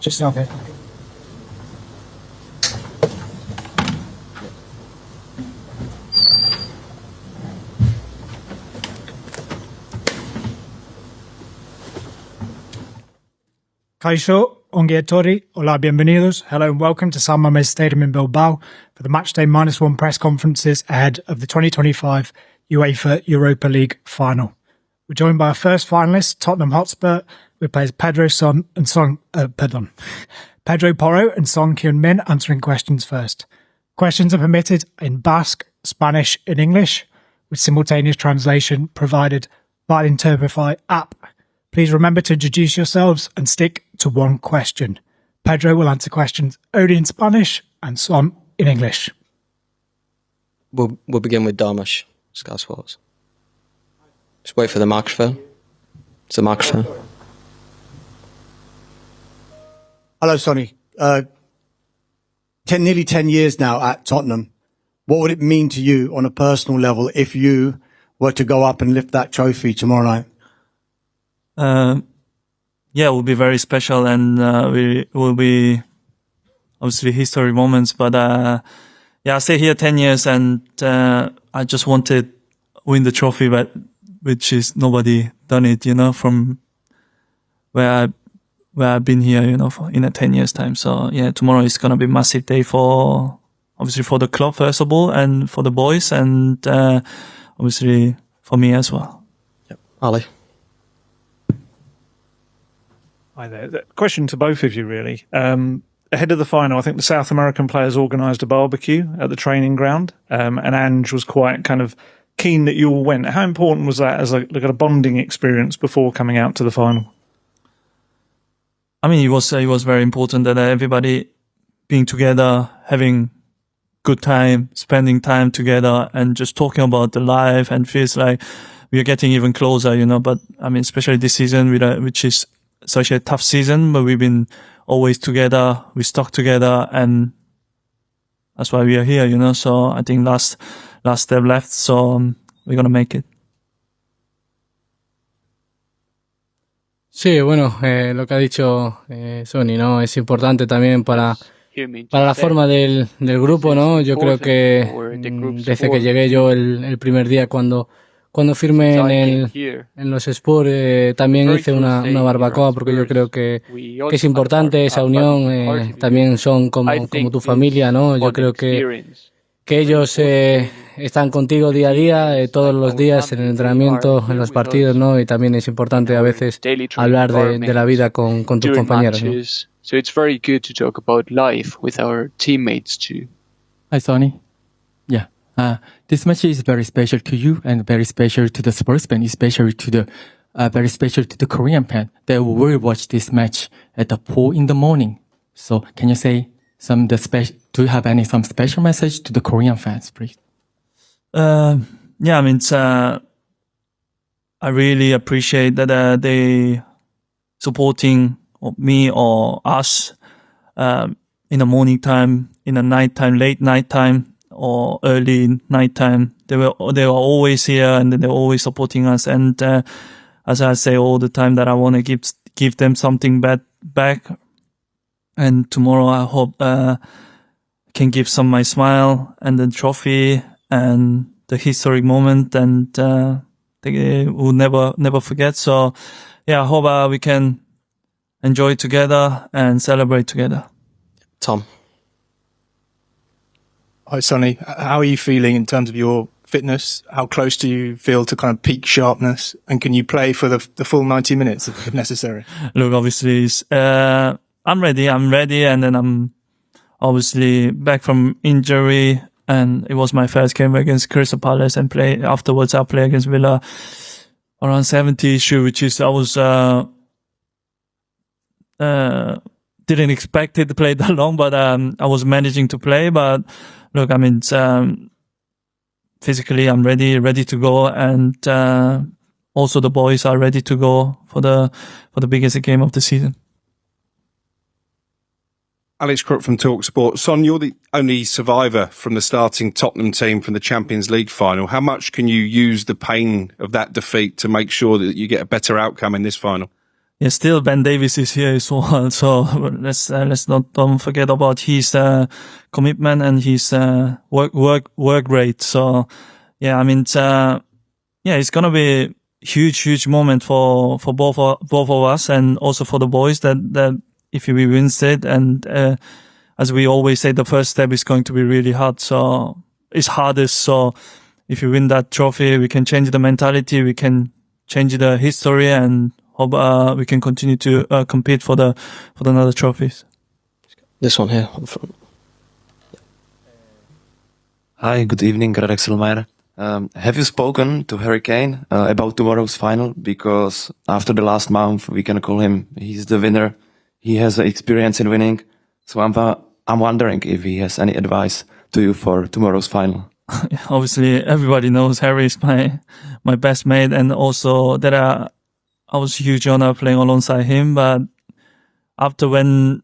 Just up here. Kaixo, Ongeetori, hola, bienvenidos. Hello and welcome to San Mamés Stadium in Bilbao for the Matchday -1 press conferences ahead of the 2025 UEFA Europa League final. We're joined by our first finalist, Tottenham Hotspur, who plays Pedro Porro and Son Heung-min answering questions first. Questions are permitted in Basque, Spanish and English, with simultaneous translation provided by the Interpretify app. Please remember to introduce yourselves and stick to one question. Pedro will answer questions only in Spanish and Son in English. We'll begin with Darmash, Sky Sports. Just wait for the microphone. It's the microphone. Hello, Sonny. Nearly 10 years now at Tottenham. What would it mean to you on a personal level if you were to go up and lift that trophy tomorrow night? Yeah, it will be very special, and it will be obviously history moments. But yeah, I stay here 10 years, and I just wanted to win the trophy, but which is nobody done it, from where I've been here, in a 10 years time. So yeah, tomorrow is gonna be a massive day obviously for the club first of all, and for the boys, and obviously for me as well. Yep. Ali. Hi there. Question to both of you, really. Ahead of the final, I think the South American players organised a barbecue at the training ground, and Ange was quite kind of keen that you all went. How important was that as a bonding experience before coming out to the final? I mean, it was very important that everybody being together, having good time, spending time together, and just talking about the life, and feels like we are getting even closer, But I mean, especially this season, which is such a tough season, but we've been always together, we stuck together, and that's why we are here, So I think last step left, so we're gonna make it. Sí, bueno, lo que ha dicho Sonny, ¿no? Es importante también para la forma del grupo, ¿no? Yo creo que desde que llegué yo el primer día cuando firmé en los Spurs, también hice una barbacoa, porque yo creo que es importante esa unión, también son como tu familia, ¿no? Yo creo que ellos están contigo día a día, todos los días, en el entrenamiento, en los partidos, ¿no? Y también es importante a veces hablar de la vida con tus compañeros, ¿no? So it's very good to talk about life with our teammates too. Hi, Sonny. Yeah. This match is very special to you and very special to the Spurs fan, especially to the very special to the Korean fan that will watch this match at 4 a.m. So can you say do you have some special message to the Korean fans, please? Yeah, I mean, I really appreciate that they supporting me or us in the morning time, in the night time, late night time, or early night time. They were always here, and they're always supporting us. And as I say all the time, that I want to give them something back. And tomorrow I hope can give some my smile and the trophy and the historic moment, and they will never forget. So yeah, I hope we can enjoy together and celebrate together. Tom. Hi, Sonny. How are you feeling in terms of your fitness? How close do you feel to kind of peak sharpness? And can you play for the full 90 minutes if necessary? Look, obviously, I'm ready. And then I'm obviously back from injury. And it was my first game against Crystal Palace, and afterwards I play against Villa around 70 issue, which is, I was, didn't expect it to play that long, but I was managing to play. But look, I mean, physically I'm ready to go, and also the boys are ready to go for the biggest game of the season. Alex Crook from TalkSport. Son, you're the only survivor from the starting Tottenham team from the Champions League final. How much can you use the pain of that defeat to make sure that you get a better outcome in this final? yeah, still Ben Davies is here as well. So let's not don't forget about his commitment and his work rate. So yeah, I mean, it's gonna be huge moment for both of us, and also for the boys that if we win it, and as we always say, the first step is going to be really hard. So it's hardest. So if you win that trophy, we can change the mentality, we can change the history, and hope we can continue to compete for the another trophies. This one here on front. Hi, good evening, Greg Selmayr. Have you spoken to Harry Kane about tomorrow's final? Because after the last month, we can call him, he's the winner. He has experience in winning. So I'm wondering if he has any advice to you for tomorrow's final. Obviously, everybody knows Harry is my best mate, and also that I was a huge honor playing alongside him. But after when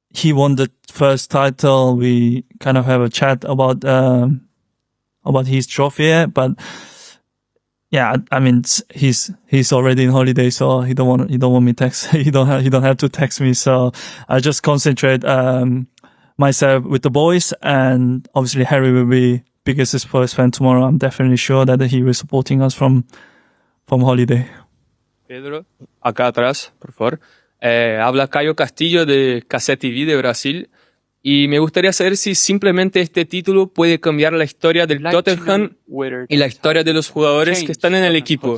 he won the first title, we kind of have a chat about his trophy. But yeah, I mean, he's already in holiday, so he don't want me text. He don't have to text me. So I just concentrate myself with the boys, and obviously Harry will be biggest Spurs fan tomorrow. I'm definitely sure that he will supporting us from holiday. Pedro, acá atrás, por favor. Habla Caio Castillo de Cassette TV de Brasil. Y me gustaría saber si simplemente este título puede cambiar la historia del Tottenham y la historia de los jugadores que están en el equipo.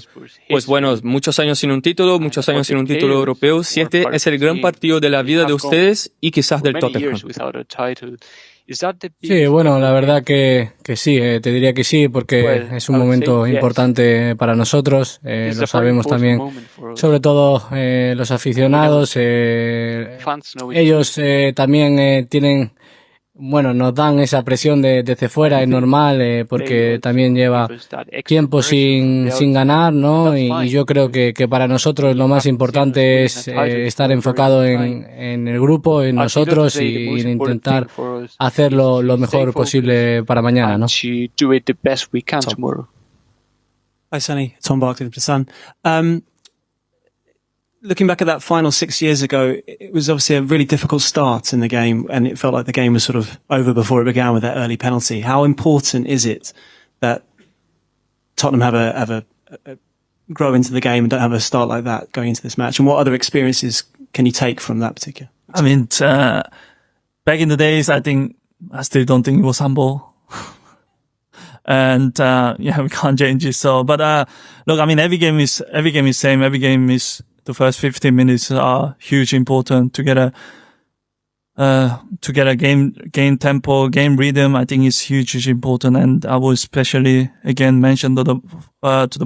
Pues bueno, muchos años sin un título europeo. Si este es el gran partido de la vida de ustedes y quizás del Tottenham. Sí, bueno, la verdad que sí, te diría que sí, porque es un momento importante para nosotros, lo sabemos también, sobre todo los aficionados, ellos también tienen, bueno, nos dan esa presión desde fuera, es normal, porque también lleva tiempo sin ganar, ¿no? Y yo creo que para nosotros lo más importante es estar enfocado en el grupo, en nosotros, y en intentar hacerlo lo mejor posible para mañana, ¿no? Hi, Sonny. Tom Barkley of The Sun. Looking back at that final 6 years ago, it was obviously a really difficult start in the game, and it felt like the game was sort of over before it began with that early penalty. How important is it that Tottenham have a grow into the game and don't have a start like that going into this match? And what other experiences can you take from that particular? I mean, back in the days, I still don't think it was humble. And we can't change it. So, but look, I mean, every game is same. Every game is. The first 15 minutes are huge important to get a game tempo, game rhythm. I think it's huge important. And I will especially again mention to the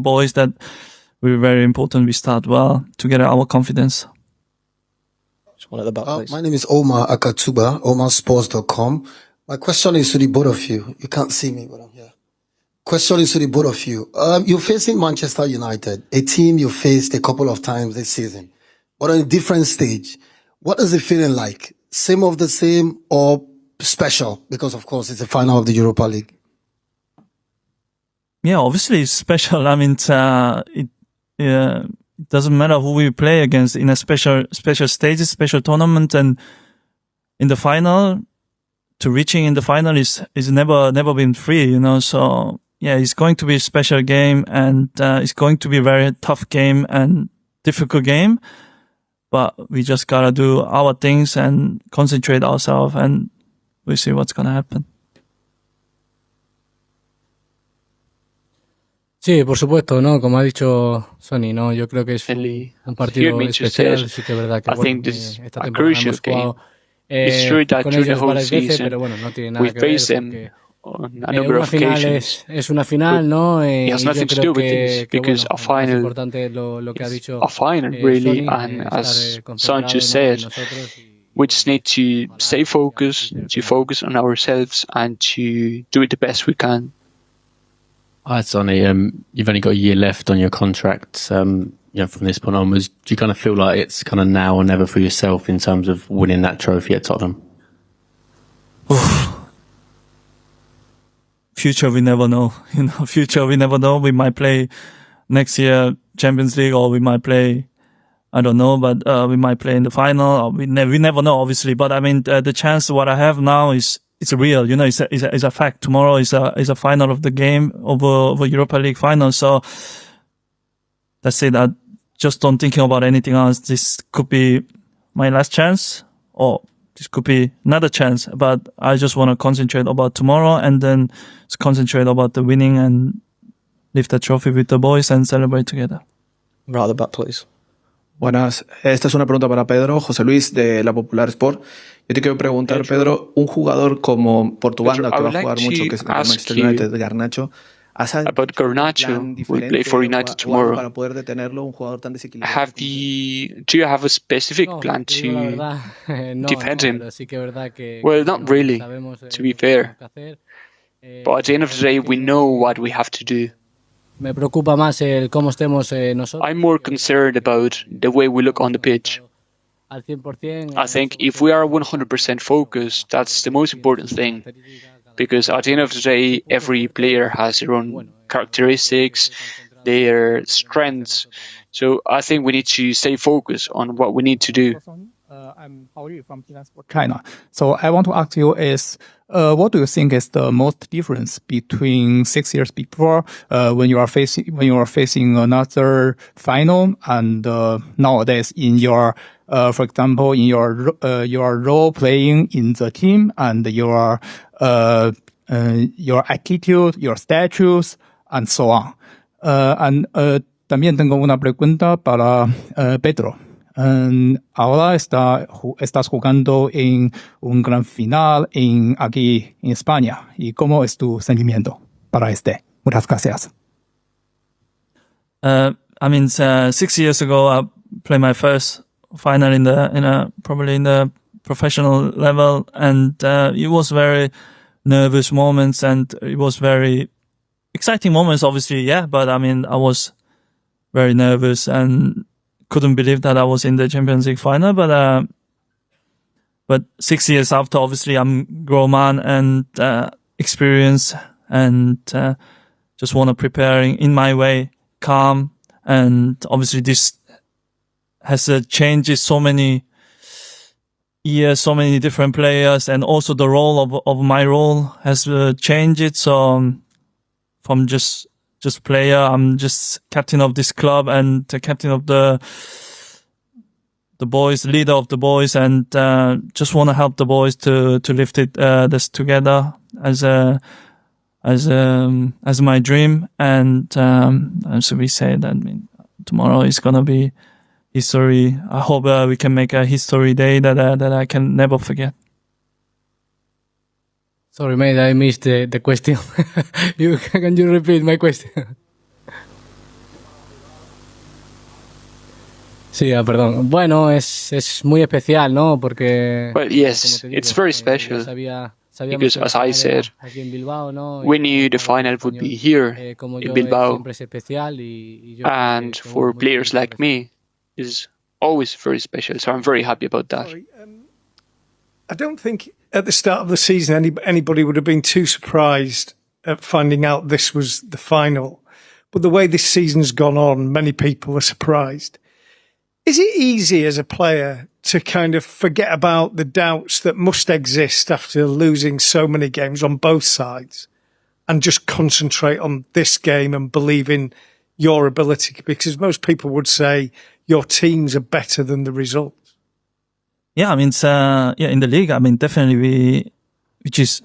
boys that we're very important. We start well to get our confidence. Just one at the back, please. My name is Omar Akatuba, OmarSports.com. My question is to the both of you. You can't see me, but I'm here. Question is to the both of you. You're facing Manchester United, a team you faced a couple of times this season, but on a different stage. What is it feeling like? Same of the same or special? Because, of course, it's the final of the Europa League. Yeah, obviously it's special. I mean, it doesn't matter who we play against in a special stage, special tournament, and in the final, to reaching in the final is never been free, you know, so. Yeah, it's going to be a special game, and it's going to be a very tough game and difficult game. But we just gotta do our things and concentrate ourselves, and we'll see what's gonna happen. Sí, por supuesto, ¿no? Como ha dicho Sonny, ¿no? Yo creo que es un partido especial, sí que es verdad que bueno, esta temporada hemos jugado con ellos varias veces, pero bueno, no tiene nada que ver porque una final es una final, ¿no? Y yo creo que bueno, es importante lo que ha dicho really, and as Sancho said, we just need to stay focused, to focus on ourselves and to do it the best we can. Hi, Sonny. You've only got a year left on your contract. From this point onwards, do you kind of feel like it's kind of now or never for yourself in terms of winning that trophy at Tottenham? Future, we never know. Future, we never know. We might play next year Champions League, or we might play I don't know, but we might play in the final. We never know, obviously. But I mean, the chance what I have now is it's real. You know, it's a fact. Tomorrow is a final of the game over Europa League final. So that's it. I just don't thinking about anything else. This could be my last chance, or this could be another chance. But I just want to concentrate about tomorrow, and then concentrate about the winning and lift the trophy with the boys and celebrate together. Rather back, please. Buenas, esta es una pregunta para Pedro, José Luis de La Popular Sport. Yo te quiero preguntar, Pedro, un jugador como por tu banda que va a jugar mucho, que es el Manchester United, Garnacho, about Garnacho, will play for United tomorrow. Para poder detenerlo, un jugador tan desequilibrado. Do you have a specific plan to defend him? Well, not really, to be fair. But at the end of the day, we know what we have to do. Me preocupa más el cómo estemos nosotros. I'm more concerned about the way we look on the pitch. Al 100%. I think if we are 100% focused, that's the most important thing. Because at the end of the day, every player has their own characteristics, their strengths. So I think we need to stay focused on what we need to do. I'm Warrior from China. So I want to ask you is, what do you think is the most difference between 6 years before, when you are facing another final, and nowadays in your, for example, in your role playing in the team, and your attitude, your statues, and so on. También tengo una pregunta para Pedro. Ahora estás jugando en un gran final aquí en España. ¿Y cómo es tu sentimiento para este? Muchas gracias. I mean, 6 years ago, I played my first final probably in the professional level, and it was very nervous moments, and it was very exciting moments, obviously, yeah. But I mean, I was very nervous and couldn't believe that I was in the Champions League final, but 6 years after, obviously, I'm grown man and experienced, and just want to prepare in my way, calm, and obviously this has changed so many years, so many different players, and also the role of my role has changed. So from just player, I'm just captain of this club and the captain of the boys, leader of the boys, and just want to help the boys to lift this together as my dream. And so we say that, I mean, tomorrow is gonna be history. I hope we can make a history day that I can never forget. Sorry, mate, I missed the question. Can you repeat my question? Sí, perdón. Bueno, es muy especial, ¿no? Porque... Well, yes, it's very special. Because, as I said, we knew the final would be here in Bilbao. And for players like me, it's always very special. So I'm very happy about that. I don't think at the start of the season anybody would have been too surprised at finding out this was the final. But the way this season's gone on, many people are surprised. Is it easy as a player to kind of forget about the doubts that must exist after losing so many games on both sides and just concentrate on this game and believe in your ability? Because most people would say your teams are better than the result. Yeah, I mean, in the league, I mean, definitely which is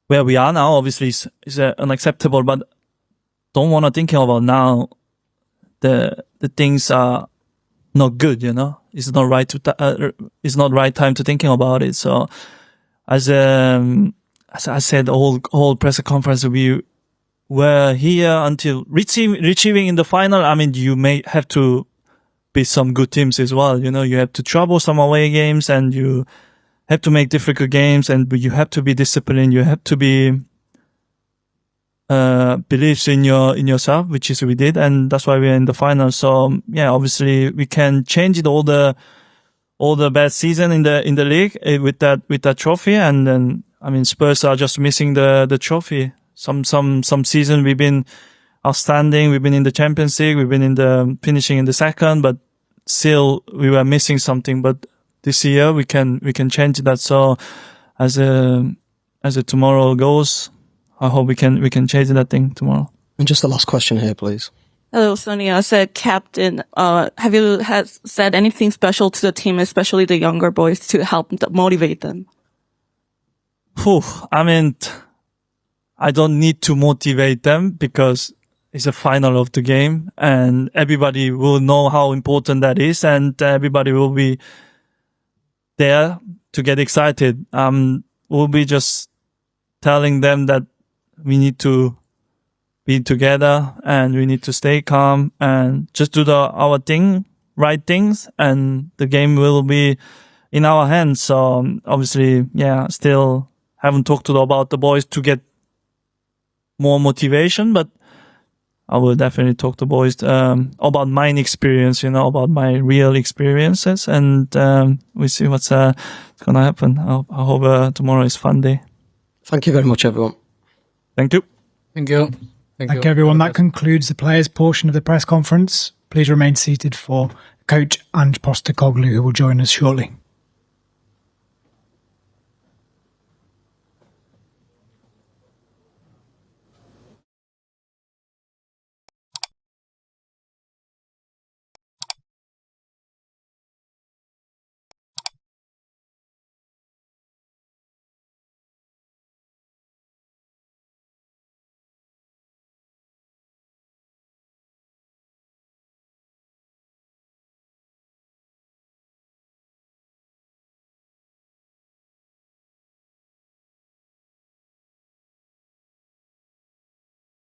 where we are now, obviously is unacceptable, but don't want to think about now the things are not good, you know. It's not right it's not right time to thinking about it. So as I said, the whole press conference, we were here until reaching in the final. I mean, you may have to beat some good teams as well. You know, you have to trouble some away games, and you have to make difficult games, and you have to be disciplined. You have to be believes in yourself, which is we did, and that's why we're in the final. So yeah, obviously we can change it all the bad season in the league with that trophy, and then I mean Spurs are just missing the trophy. Some season we've been outstanding. We've been in the Champions League. We've been finishing in the second, but still we were missing something, but this year we can change that. So as a tomorrow goes, I hope we can change that thing tomorrow. And just the last question here, please. Hello, Sonny. As a captain, have you said anything special to the team, especially the younger boys, to help motivate them? I mean, I don't need to motivate them because it's a final of the game and everybody will know how important that is and everybody will be there to get excited. We'll be just telling them that we need to be together and we need to stay calm and just do our thing, right things, and the game will be in our hands. So obviously, still haven't talked about the boys to get more motivation, but I will definitely talk to boys about my experience, about my real experiences, and we see what's going to happen. I hope tomorrow is fun day. Thank you very much, everyone. Thank you. Thank you. Thank you, everyone. That concludes the players' portion of the press conference. Please remain seated for Coach Ange Postecoglou, who will join us shortly.